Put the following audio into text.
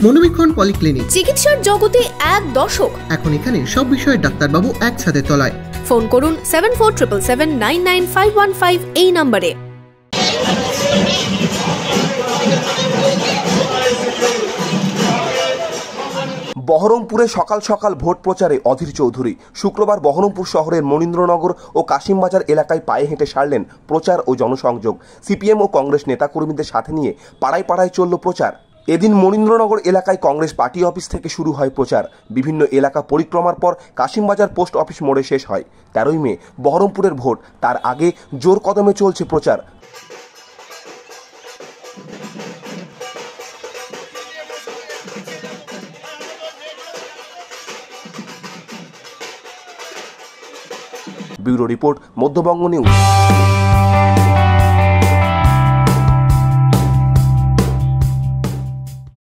মনোবীক্ষণ polyclinic, চিকিৎসার জগতে এক দশক। এখন এখানে সব বিষয়ে ডাক্তারবাবু একসাথে তলায়। ফোন করুন 7477799515 এই নম্বরে। বহরমপুরে সকাল সকাল ভোট প্রচারে অধীর চৌধুরী। শুক্রবার বহরমপুর শহরের মনীন্দ্রনগর ও কাশিমবাজার এলাকায় পায়ে হেঁটে সারলেন প্রচার ও জনসংযোগ। সিপিএম ও কংগ্রেস নেতাকর্মীদের সাথে নিয়ে পাড়ায় পাড়ায় চলল প্রচার। এদিন মনীন্দ্রনগর এলাকায় কংগ্রেস পার্টি অফিস থেকে শুরু হয় প্রচার। বিভিন্ন এলাকা পরিক্রমার পর কাশিমবাজার পোস্ট অফিস মোড়ে শেষ হয়। 13ই মে বহরমপুরের ভোট, তার আগে জোর কদমে চলছে প্রচার। Bureau report, Madhyabanga news.